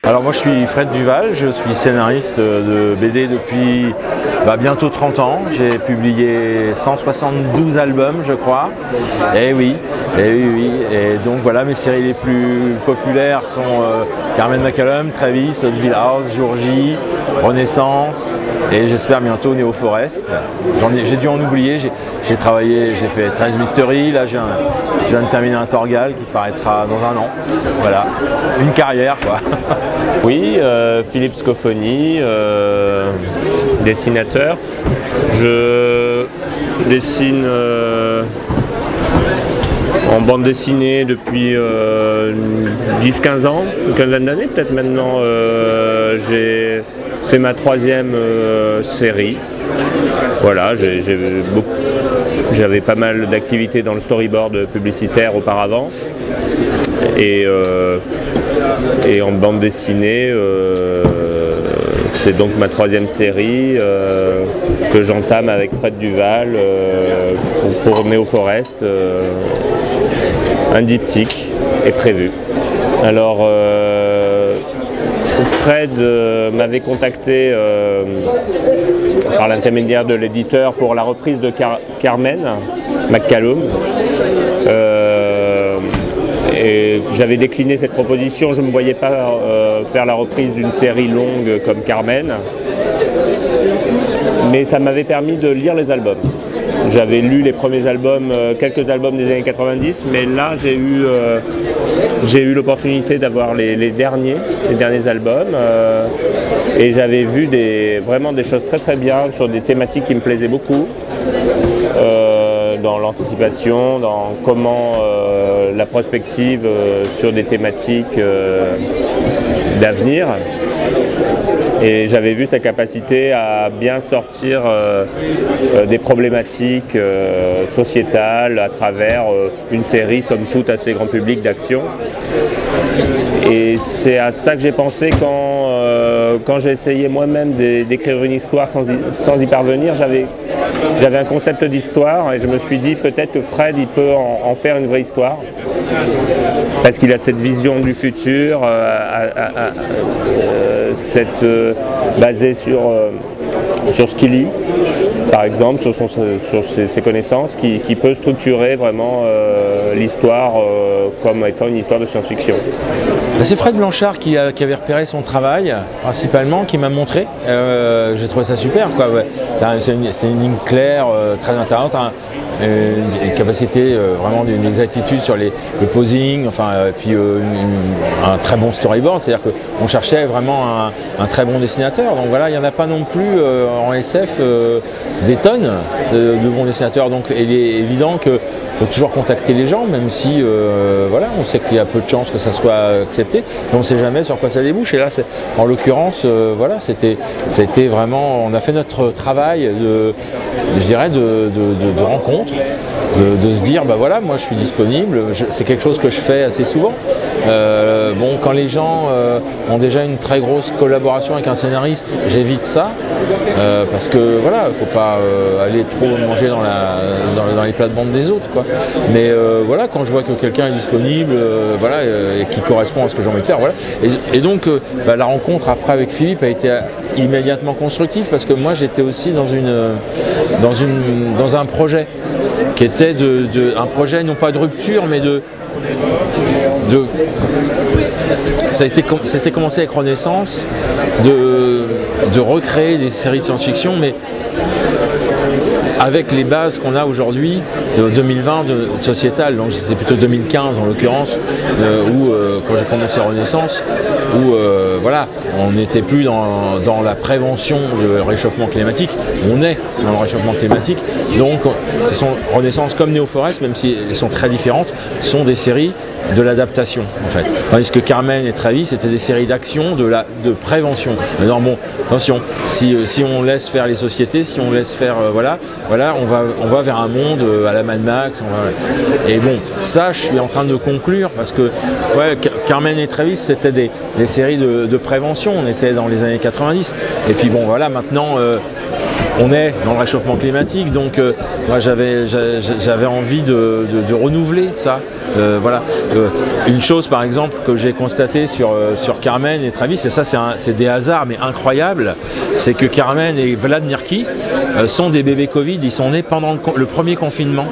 Alors moi je suis Fred Duval, je suis scénariste de BD depuis bientôt 30 ans. J'ai publié 172 albums je crois. Et oui. Et donc voilà, mes séries les plus populaires sont Carmen McCallum, Travis, Hauteville House, Jour J, Renaissance et j'espère bientôt Neo Forest. J'ai dû en oublier, j'ai travaillé, j'ai fait 13 Mystery, là je viens de terminer un Torgal qui paraîtra dans un an. Voilà, une carrière quoi. Oui, Philippe Scofoni, dessinateur. Je dessine en bande dessinée depuis 10-15 ans, une quinzaine d'années peut-être maintenant. C'est ma troisième série. Voilà, j'avais pas mal d'activités dans le storyboard publicitaire auparavant. Et en bande dessinée, c'est donc ma troisième série que j'entame avec Fred Duval pour Neo Forest. Un diptyque est prévu. Alors, Fred m'avait contacté par l'intermédiaire de l'éditeur pour la reprise de Carmen McCallum. Et j'avais décliné cette proposition, je ne me voyais pas faire la reprise d'une série longue comme Carmen. Mais ça m'avait permis de lire les albums. J'avais lu les premiers albums, quelques albums des années 90, mais là j'ai eu l'opportunité d'avoir les derniers albums. Et j'avais vu vraiment des choses très bien sur des thématiques qui me plaisaient beaucoup. Dans l'anticipation, dans comment la prospective sur des thématiques d'avenir. Et j'avais vu sa capacité à bien sortir des problématiques sociétales à travers une série, somme toute, assez grand public d'action. Et c'est à ça que j'ai pensé quand j'ai essayé moi-même d'écrire une histoire sans y parvenir. J'avais un concept d'histoire et je me suis dit peut-être que Fred il peut en faire une vraie histoire parce qu'il a cette vision du futur basée sur ce qu'il lit par exemple, sur ses connaissances qui peut structurer vraiment l'histoire comme étant une histoire de science-fiction. C'est Fred Blanchard qui avait repéré son travail principalement, qui m'a montré. J'ai trouvé ça super quoi. Ouais. C'est une ligne claire, très intéressante, une capacité vraiment d'une exactitude sur le posing, puis un très bon storyboard, c'est-à-dire qu'on cherchait vraiment un très bon dessinateur. Donc voilà, il n'y en a pas non plus en SF des tonnes de bons dessinateurs. Donc il est évident qu'il faut toujours contacter les gens, même si voilà, on sait qu'il y a peu de chances que ça soit accepté, mais on ne sait jamais sur quoi ça débouche. Et là, en l'occurrence, voilà, c'était vraiment, on a fait notre travail de rencontre, de se dire, voilà, moi je suis disponible, c'est quelque chose que je fais assez souvent. Quand les gens ont déjà une très grosse collaboration avec un scénariste, j'évite ça, parce que voilà, il ne faut pas aller trop manger dans les plates-bandes des autres, quoi. Mais voilà, quand je vois que quelqu'un est disponible, et qui correspond à ce que j'ai envie de faire, voilà. Et donc la rencontre après avec Philippe a été immédiatement constructive, parce que moi j'étais aussi dans un projet qui était un projet non pas de rupture, mais c'était commencé avec Renaissance, de recréer des séries de science-fiction, mais avec les bases qu'on a aujourd'hui, de 2020, de sociétal, donc c'était plutôt 2015 en l'occurrence, quand j'ai commencé Renaissance, où voilà, on n'était plus dans la prévention du réchauffement climatique, on est dans le réchauffement climatique, donc ce sont Renaissance comme Neo Forest, même si elles sont très différentes, sont des séries de l'adaptation en fait. Tandis que Carmen et Travis c'était des séries d'action, de prévention. Mais non, bon, attention, si on laisse faire les sociétés, si on laisse faire on va vers un monde à la Mad Max. Et bon, ça je suis en train de conclure parce que ouais, Carmen et Travis c'était des séries de prévention, on était dans les années 90. Et puis bon voilà, maintenant on est dans le réchauffement climatique, donc moi j'avais envie de renouveler ça. Voilà. Une chose par exemple que j'ai constaté sur Carmen et Travis, et ça c'est des hasards mais incroyables, c'est que Carmen et Vlad Mirki sont des bébés Covid, ils sont nés pendant le premier confinement.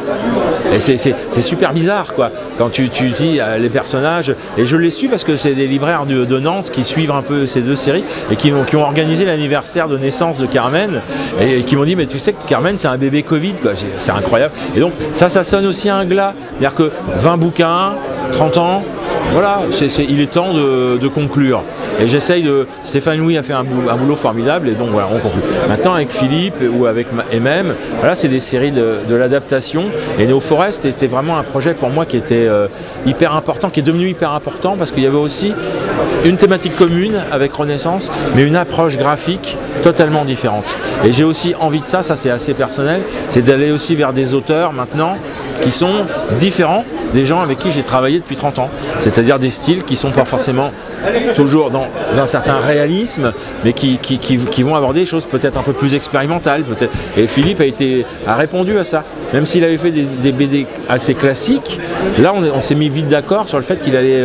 Et c'est super bizarre quoi, quand tu dis les personnages, et je l'ai su parce que c'est des libraires de Nantes qui suivent un peu ces deux séries et qui ont organisé l'anniversaire de naissance de Carmen et qui m'ont dit mais tu sais que Carmen c'est un bébé Covid quoi, c'est incroyable. Et donc ça sonne aussi un glas, c'est-à-dire que 20 bouquins, 30 ans, voilà, il est temps de conclure. Et j'essaye Stéphane Louis a fait un boulot formidable et donc voilà, on conclut. Maintenant avec Philippe ou avec même, voilà, c'est des séries de l'adaptation. Et Neo Forest était vraiment un projet pour moi qui était hyper important, qui est devenu hyper important parce qu'il y avait aussi une thématique commune avec Renaissance, mais une approche graphique totalement différente. Et j'ai aussi envie de ça c'est assez personnel, c'est d'aller aussi vers des auteurs maintenant qui sont différents des gens avec qui j'ai travaillé depuis 30 ans. C'est-à-dire des styles qui sont pas forcément toujours dans un certain réalisme, mais qui vont aborder des choses peut-être un peu plus expérimentales, peut-être. Et Philippe a répondu à ça. Même s'il avait fait des BD assez classiques, là on s'est mis vite d'accord sur le fait qu'il allait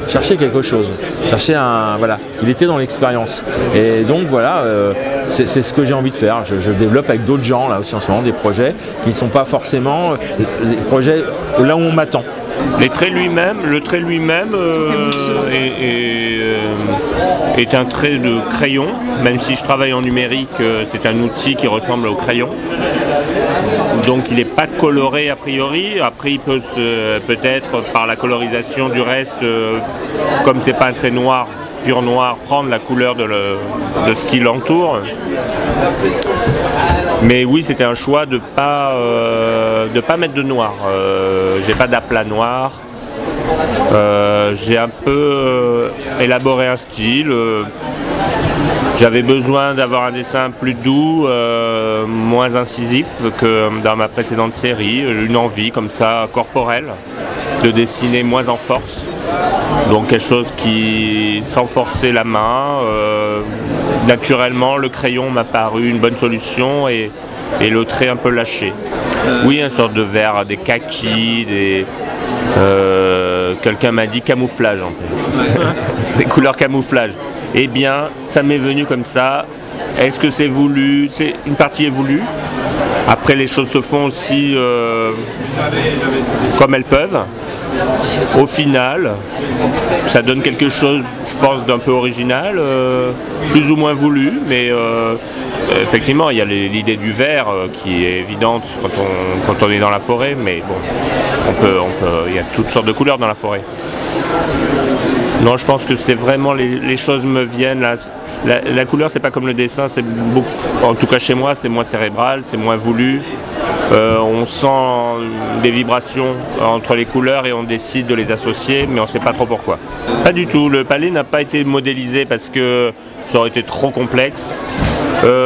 chercher quelque chose, voilà, qu'il était dans l'expérience. Et donc voilà, c'est ce que j'ai envie de faire. Je développe avec d'autres gens là aussi en ce moment des projets qui ne sont pas forcément des projets là où on m'attend. Le trait lui-même est un trait de crayon, même si je travaille en numérique, c'est un outil qui ressemble au crayon. Donc il n'est pas coloré a priori, après il peut peut-être par la colorisation du reste, comme c'est pas un trait noir, pur noir, prendre la couleur de ce qui l'entoure. Mais oui, c'était un choix de pas mettre de noir. J'ai pas d'aplat noir. J'ai un peu élaboré un style. J'avais besoin d'avoir un dessin plus doux, moins incisif que dans ma précédente série. Une envie comme ça, corporelle, de dessiner moins en force. Donc quelque chose qui, sans forcer la main, naturellement le crayon m'a paru une bonne solution et le trait un peu lâché. Oui, une sorte de vert, des kakis, quelqu'un m'a dit camouflage en fait. Des couleurs camouflage. Eh bien, ça m'est venu comme ça. Est-ce que c'est voulu? Une partie est voulue. Après, les choses se font aussi comme elles peuvent. Au final, ça donne quelque chose, je pense, d'un peu original, plus ou moins voulu, mais effectivement, il y a l'idée du vert qui est évidente quand on est dans la forêt, mais bon, il y a toutes sortes de couleurs dans la forêt. Non, je pense que c'est vraiment les choses me viennent. La couleur, c'est pas comme le dessin, c'est beaucoup, en tout cas chez moi, c'est moins cérébral, c'est moins voulu. On sent des vibrations entre les couleurs et on décide de les associer, mais on ne s'a pas trop pourquoi. Pas du tout, le palais n'a pas été modélisé parce que ça aurait été trop complexe.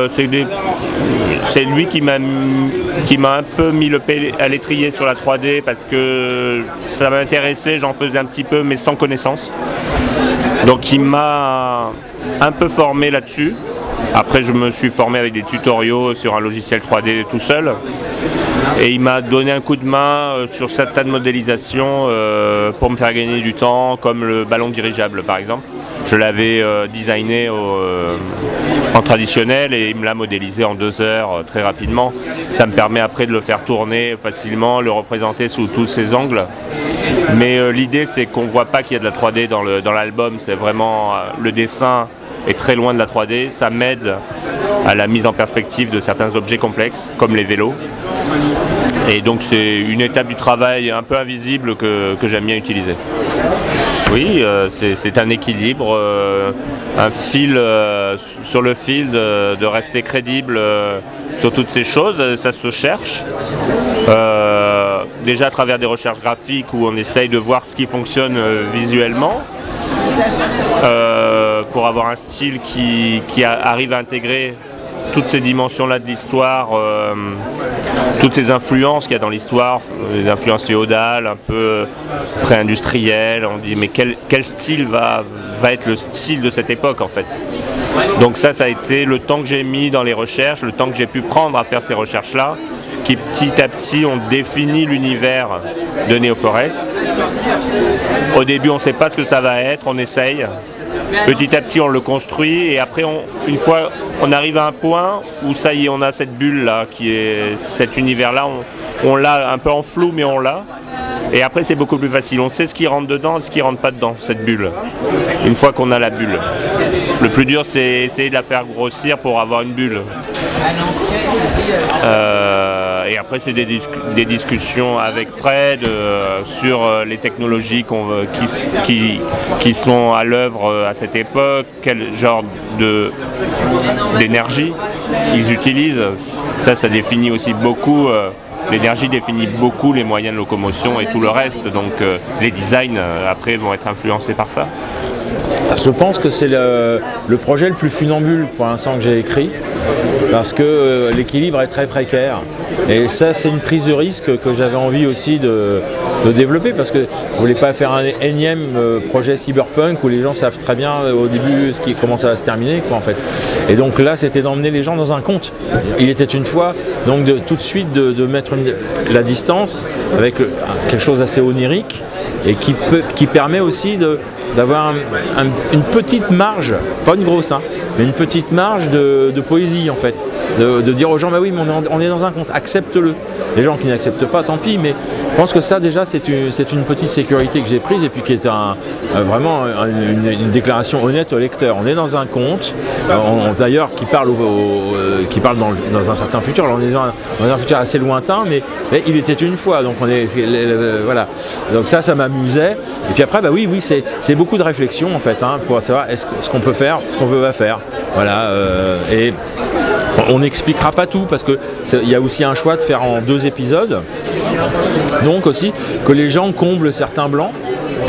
C'est lui qui m'a un peu mis le pied à l'étrier sur la 3D parce que ça m'intéressait, j'en faisais un petit peu mais sans connaissance. Donc il m'a un peu formé là-dessus. Après je me suis formé avec des tutoriaux sur un logiciel 3D tout seul. Et il m'a donné un coup de main sur certaines modélisations pour me faire gagner du temps, comme le ballon dirigeable par exemple. Je l'avais designé en traditionnel et il me l'a modélisé en 2 heures très rapidement. Ça me permet après de le faire tourner facilement, le représenter sous tous ses angles. Mais l'idée c'est qu'on ne voit pas qu'il y a de la 3D dans l'album, c'est vraiment le dessin est très loin de la 3D, ça m'aide à la mise en perspective de certains objets complexes comme les vélos. Et donc c'est une étape du travail un peu invisible que j'aime bien utiliser. Oui, c'est un équilibre, un fil sur le fil de rester crédible sur toutes ces choses, ça se cherche. Déjà à travers des recherches graphiques où on essaye de voir ce qui fonctionne visuellement. Pour avoir un style qui arrive à intégrer toutes ces dimensions-là de l'histoire, toutes ces influences qu'il y a dans l'histoire, des influences féodales, un peu pré-industrielles. On dit mais quel style va être le style de cette époque en fait. Donc ça a été le temps que j'ai mis dans les recherches, le temps que j'ai pu prendre à faire ces recherches-là, qui petit à petit ont défini l'univers de Neo Forest. Au début, on ne sait pas ce que ça va être, on essaye. Petit à petit, on le construit et après, une fois on arrive à un point où ça y est, on a cette bulle-là, qui est cet univers-là, on l'a un peu en flou, mais on l'a. Et après, c'est beaucoup plus facile. On sait ce qui rentre dedans et ce qui rentre pas dedans, cette bulle. Une fois qu'on a la bulle. Le plus dur, c'est essayer de la faire grossir pour avoir une bulle. Et après, c'est des discussions avec Fred sur les technologies qui sont à l'œuvre à cette époque, quel genre d'énergie ils utilisent. Ça définit aussi beaucoup. L'énergie définit beaucoup les moyens de locomotion et tout le reste, donc les designs après vont être influencés par ça. Je pense que c'est le projet le plus funambule pour l'instant que j'ai écrit, parce que l'équilibre est très précaire. Et ça, c'est une prise de risque que j'avais envie aussi de développer, parce que je ne voulais pas faire un énième projet cyberpunk où les gens savent très bien au début comment ça va se terminer, quoi, en fait. Et donc là, c'était d'emmener les gens dans un conte. Il était une fois, donc tout de suite de mettre la distance avec quelque chose d'assez onirique et qui permet aussi d'avoir une petite marge, pas une grosse, hein, mais une petite marge de poésie, en fait. De dire aux gens, bah oui, mais on est dans un conte, accepte-le. Les gens qui n'acceptent pas, tant pis, mais je pense que ça, déjà, c'est une petite sécurité que j'ai prise et puis qui est vraiment une déclaration honnête au lecteur. On est dans un conte, d'ailleurs, qui parle dans un certain futur. Alors, on est dans un futur assez lointain, mais il était une fois, donc voilà. Donc ça m'amusait. Et puis après, bah oui, c'est beaucoup de réflexion, en fait, hein, pour savoir ce qu'on peut faire, ce qu'on peut pas faire. Voilà. Et on n'expliquera pas tout parce qu'il y a aussi un choix de faire en 2 épisodes. Donc aussi que les gens comblent certains blancs,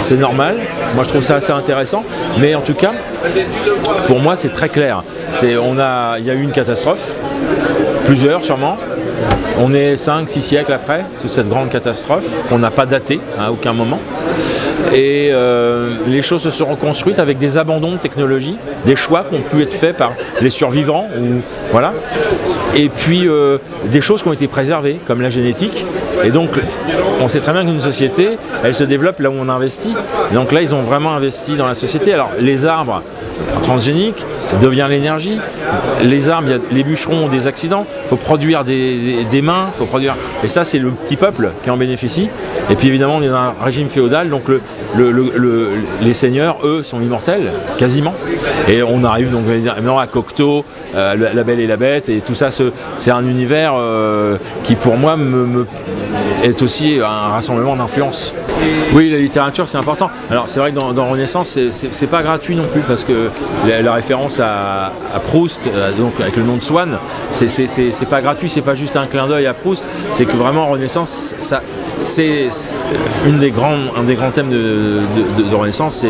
c'est normal. Moi je trouve ça assez intéressant. Mais en tout cas, pour moi c'est très clair. Il y a eu une catastrophe, plusieurs sûrement. On est 5-6 siècles après cette grande catastrophe qu'on n'a pas datée à aucun moment. Et les choses se sont reconstruites avec des abandons de technologie, des choix qui ont pu être faits par les survivants, voilà. Et puis des choses qui ont été préservées, comme la génétique. Et donc, on sait très bien qu'une société, elle se développe là où on investit. Et donc là, ils ont vraiment investi dans la société. Alors, les arbres transgéniques devient l'énergie. Les arbres, les bûcherons ont des accidents. Il faut produire des mains, et ça, c'est le petit peuple qui en bénéficie. Et puis évidemment, on est dans un régime féodal, donc les seigneurs, eux, sont immortels, quasiment. Et on arrive donc maintenant à Cocteau, La Belle et la Bête, et tout ça, c'est un univers qui, pour moi, est aussi un rassemblement d'influences. Oui, la littérature, c'est important. Alors, c'est vrai que dans Renaissance, c'est pas gratuit non plus, parce que la référence à Proust, donc avec le nom de Swann, c'est pas gratuit, c'est pas juste un clin d'œil à Proust, c'est que vraiment Renaissance, c'est un des grands thèmes de Renaissance,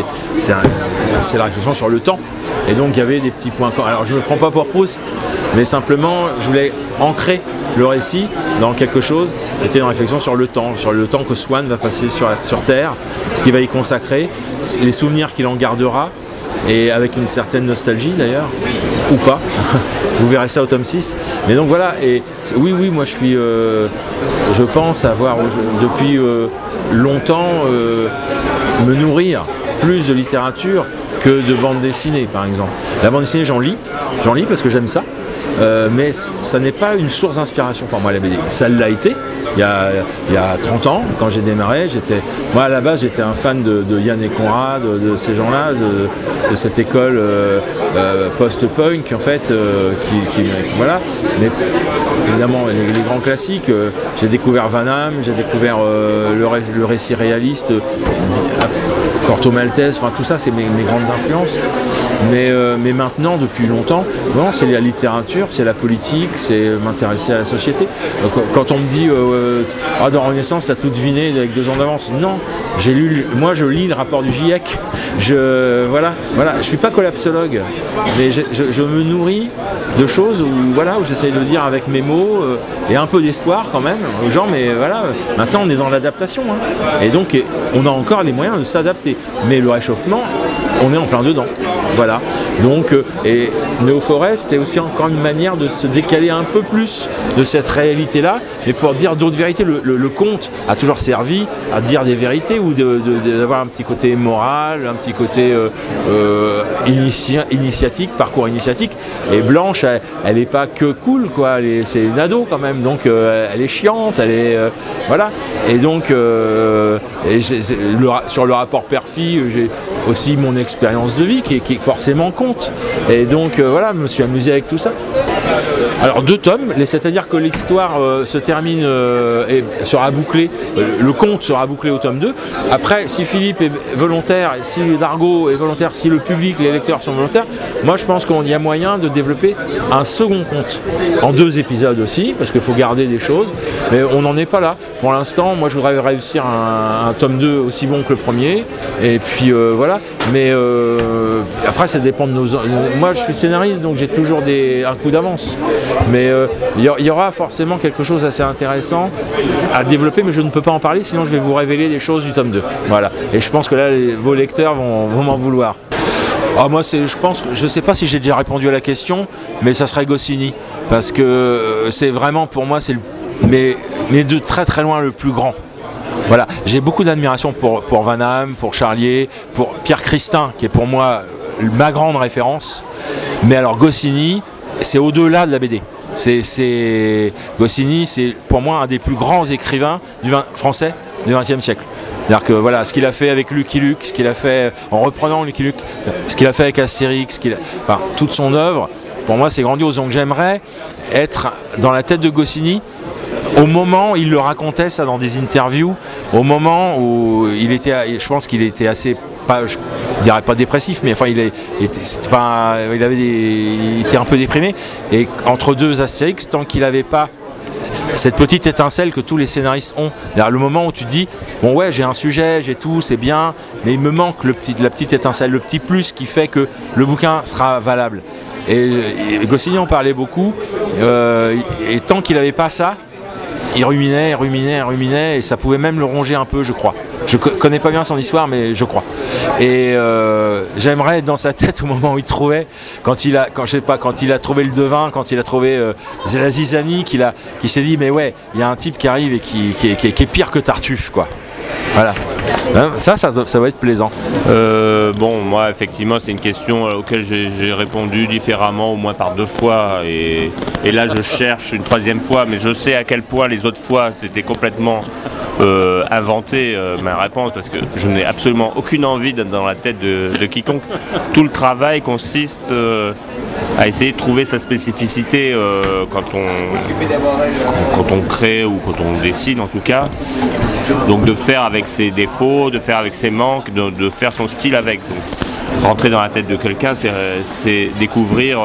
c'est la réflexion sur le temps. Et donc il y avait des petits points. Alors je ne me prends pas pour Proust, mais simplement je voulais ancrer le récit dans quelque chose. C'était une réflexion sur le temps que Swann va passer sur Terre, ce qu'il va y consacrer, les souvenirs qu'il en gardera, et avec une certaine nostalgie d'ailleurs, ou pas. Vous verrez ça au tome 6. Mais donc voilà, et oui, moi je pense avoir depuis longtemps me nourrir plus de littérature que de bande dessinée, par exemple. La bande dessinée, j'en lis parce que j'aime ça, mais ça n'est pas une source d'inspiration pour moi, la BD. Ça l'a été il y a 30 ans, quand j'ai démarré. Moi, à la base, j'étais un fan de Yann et Conrad, de ces gens-là, de cette école post-punk, en fait, voilà. Mais évidemment, les grands classiques, j'ai découvert Van Damme, j'ai découvert le récit réaliste, Corto Maltese, enfin tout ça, c'est mes grandes influences. Mais maintenant, depuis longtemps, vraiment, c'est la littérature, c'est la politique, c'est m'intéresser à la société. Quand on me dit dans Renaissance, t'as tout deviné avec 2 ans d'avance. Non, je lis le rapport du GIEC. Voilà, je suis pas collapsologue, mais je me nourris de choses où j'essaye de dire avec mes mots et un peu d'espoir quand même aux gens, mais voilà, maintenant on est dans l'adaptation, hein. Et donc on a encore les moyens de s'adapter, mais le réchauffement, on est en plein dedans. Voilà. Donc, et Neo Forest est aussi encore une manière de se décaler un peu plus de cette réalité-là, mais pour dire d'autres vérités. Le conte a toujours servi à dire des vérités ou d'avoir un petit côté moral, un petit côté initiatique, parcours initiatique. Et Blanche, elle n'est pas que cool, quoi. C'est une ado quand même, donc elle est chiante, elle est voilà. Et donc sur le rapport père-fille, j'ai aussi mon expérience de vie qui forcément compte. Et donc voilà, je me suis amusé avec tout ça. Alors 2 tomes, c'est-à-dire que l'histoire se termine et sera bouclée, le conte sera bouclé au tome 2. Après, si Philippe est volontaire, si Dargaud est volontaire, si le public, les lecteurs sont volontaires, moi je pense qu'il y a moyen de développer un second conte, en 2 épisodes aussi, parce qu'il faut garder des choses, mais on n'en est pas là. Pour l'instant, moi je voudrais réussir un tome 2 aussi bon que le premier, et puis voilà, mais après ça dépend de nos... Moi je suis scénariste, donc j'ai toujours un coup d'avance. Mais il y aura forcément quelque chose d'assez intéressant à développer, mais je ne peux pas en parler, sinon je vais vous révéler des choses du tome 2. Voilà. Et je pense que là, vos lecteurs vont m'en vouloir. Ah, moi, je ne sais pas si j'ai déjà répondu à la question, mais ça serait Goscinny. Parce que c'est vraiment, pour moi, mais de très très loin le plus grand. Voilà. J'ai beaucoup d'admiration pour Van Damme, pour Charlier, pour Pierre Christin, qui est pour moi ma grande référence. Mais alors, Goscinny, c'est au-delà de la BD. Goscinny, c'est pour moi un des plus grands écrivains français du XXe siècle. C'est-à-dire que voilà, ce qu'il a fait avec Lucky Luke, ce qu'il a fait en reprenant Lucky Luke, ce qu'il a fait avec Astérix, toute son œuvre, pour moi c'est grandiose. Donc j'aimerais être dans la tête de Goscinny au moment où il le racontait ça dans des interviews, au moment où je pense qu'il était assez... je dirais pas dépressif, mais enfin il était un peu déprimé, et entre 2 Astérix, tant qu'il n'avait pas cette petite étincelle que tous les scénaristes ont, le moment où tu te dis bon ouais, j'ai un sujet, j'ai tout, c'est bien, mais il me manque la petite étincelle, le petit plus qui fait que le bouquin sera valable. Et Goscinny en parlait beaucoup, et tant qu'il n'avait pas ça, il ruminait, et ça pouvait même le ronger un peu, je crois. Je connais pas bien son histoire, mais je crois. Et j'aimerais être dans sa tête au moment où il trouvait, quand il a trouvé le devin, quand il a trouvé la zizanie, qui s'est dit mais ouais, il y a un type qui arrive et qui est pire que Tartuffe, quoi. Voilà. Ça va être plaisant. Bon, moi, effectivement, c'est une question auquel j'ai répondu différemment, au moins par 2 fois. Et là, je cherche une 3e fois, mais je sais à quel point les autres fois, c'était complètement inventé, ma réponse, parce que je n'ai absolument aucune envie d'être dans la tête de quiconque. Tout le travail consiste à essayer de trouver sa spécificité quand on crée ou quand on dessine, en tout cas. Donc de faire avec ses défauts, de faire avec ses manques, de faire son style avec. Donc rentrer dans la tête de quelqu'un, c'est découvrir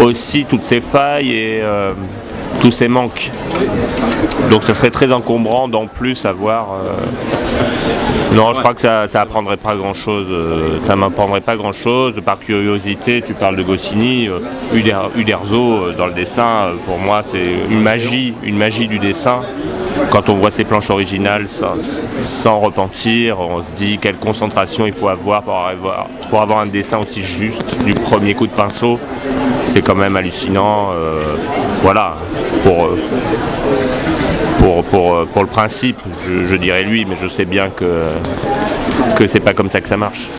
aussi toutes ses failles et tous ses manques. Donc ça serait très encombrant d'en plus avoir... Non, je crois que ça apprendrait pas grand chose, ça m'apprendrait pas grand chose. Par curiosité, tu parles de Goscinny, Uderzo dans le dessin, pour moi c'est une magie du dessin. Quand on voit ses planches originales sans repentir, on se dit quelle concentration il faut avoir pour avoir un dessin aussi juste du premier coup de pinceau. C'est quand même hallucinant. Voilà, pour le principe, je dirais lui, mais je sais bien que c'est pas comme ça que ça marche.